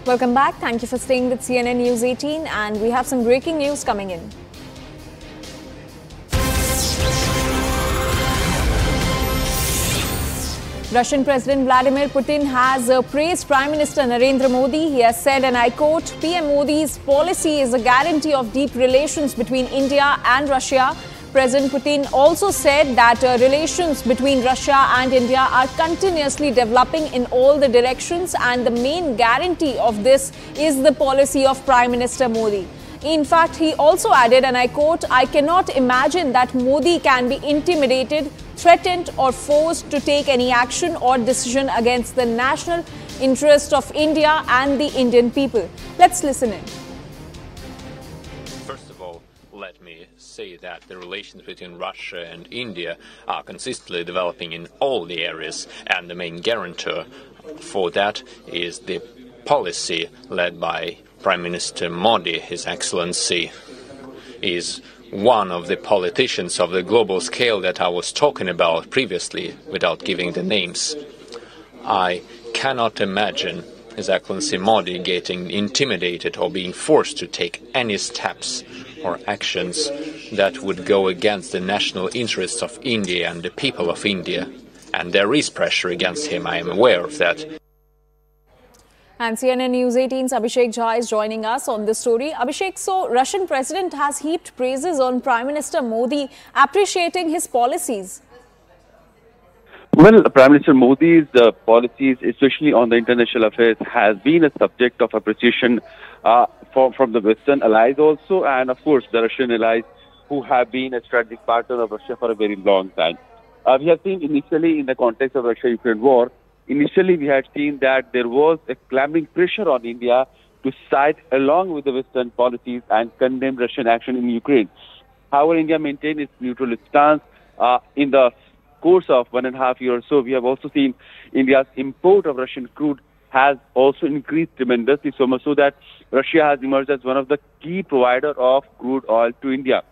Welcome back. Thank you for staying with CNN News 18, and we have some breaking news coming in. Russian President Vladimir Putin has praised Prime Minister Narendra Modi. He has said, and I quote, PM Modi's policy is a guarantee of deep relations between India and Russia. President Putin also said that relations between Russia and India are continuously developing in all the directions, and the main guarantee of this is the policy of Prime Minister Modi. In fact, he also added, and I quote, I cannot imagine that Modi can be intimidated, threatened or forced to take any action or decision against the national interest of India and the Indian people. Let's listen in. First of all, let me say that the relations between Russia and India are consistently developing in all the areas, and the main guarantor for that is the policy led by Prime Minister Modi. His Excellency is one of the politicians of the global scale that I was talking about previously without giving the names. I cannot imagine His Excellency Modi getting intimidated or being forced to take any steps or actions that would go against the national interests of India and the people of India. And there is pressure against him, I am aware of that. And CNN News 18's Abhishek Jha is joining us on this story. Abhishek, so Russian President has heaped praises on Prime Minister Modi, appreciating his policies. Well, Prime Minister Modi's policies, especially on the international affairs, has been a subject of appreciation from the Western allies also, and of course the Russian allies who have been a strategic partner of Russia for a very long time. We have seen initially in the context of Russia-Ukraine war, initially we had seen that there was a clambering pressure on India to side along with the Western policies and condemn Russian action in Ukraine. However, India maintained its neutral stance. In the course of 1.5 years or so, we have also seen India's import of Russian crude has also increased tremendously, so much so that Russia has emerged as one of the key providers of crude oil to India.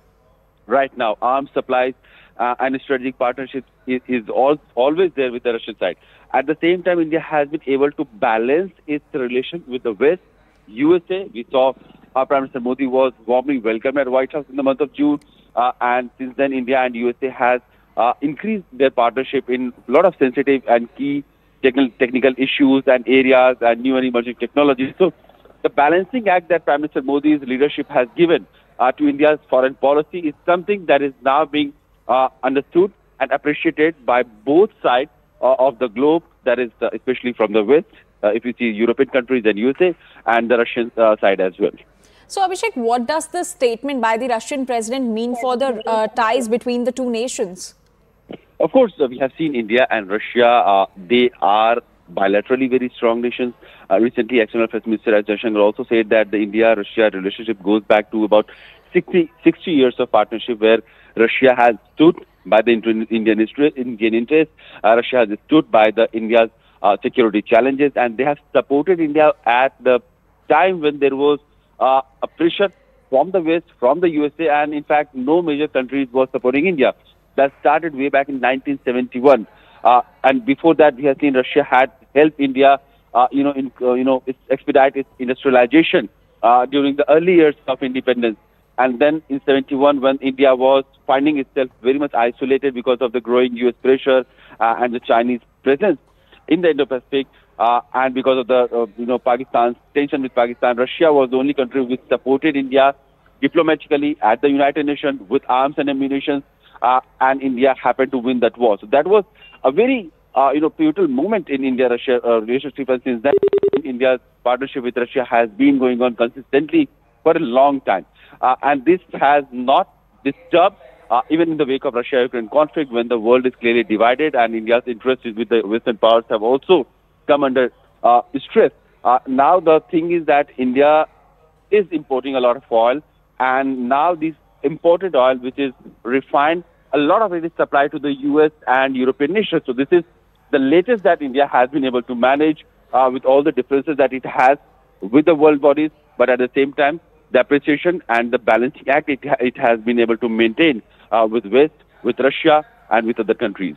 Right now, arms supplies and strategic partnerships is always there with the Russian side. At the same time, India has been able to balance its relations with the West. USA, we saw Prime Minister Modi was warmly welcomed at White House in the month of June, and since then India and USA has increased their partnership in a lot of sensitive and key technical issues and areas and new and emerging technologies. So the balancing act that Prime Minister Modi's leadership has given to India's foreign policy is something that is now being understood and appreciated by both sides of the globe, that is especially from the West, if you see European countries and USA, and the Russian side as well. So Abhishek, what does this statement by the Russian president mean for the ties between the two nations? Of course, we have seen India and Russia, they are bilaterally very strong nations. Recently, External Affairs Minister S. Jaishankar also said that the India-Russia relationship goes back to about 60 years of partnership, where Russia has stood by the Indian interest. Russia has stood by the India's security challenges, and they have supported India at the time when there was a pressure from the West, from the USA, and in fact, no major countries were supporting India. That started way back in 1971, and before that, we have seen Russia had helped India, expedite its industrialization during the early years of independence. And then in 71, when India was finding itself very much isolated because of the growing US pressure and the Chinese presence in the Indo-Pacific, and because of the Pakistan's tension with Pakistan, Russia was the only country which supported India diplomatically at the United Nations with arms and ammunition, and India happened to win that war. So that was a very pivotal moment in India-Russia relationship, and since then India's partnership with Russia has been going on consistently for a long time. And this has not disturbed, even in the wake of Russia-Ukraine conflict, when the world is clearly divided and India's interests with the Western powers have also come under stress. Now the thing is that India is importing a lot of oil, and now this imported oil, which is refined, a lot of it is supplied to the US and European nations. So this is the latest that India has been able to manage with all the differences that it has with the world bodies, but at the same time, the appreciation and the balancing act it has been able to maintain with West, with Russia, and with other countries.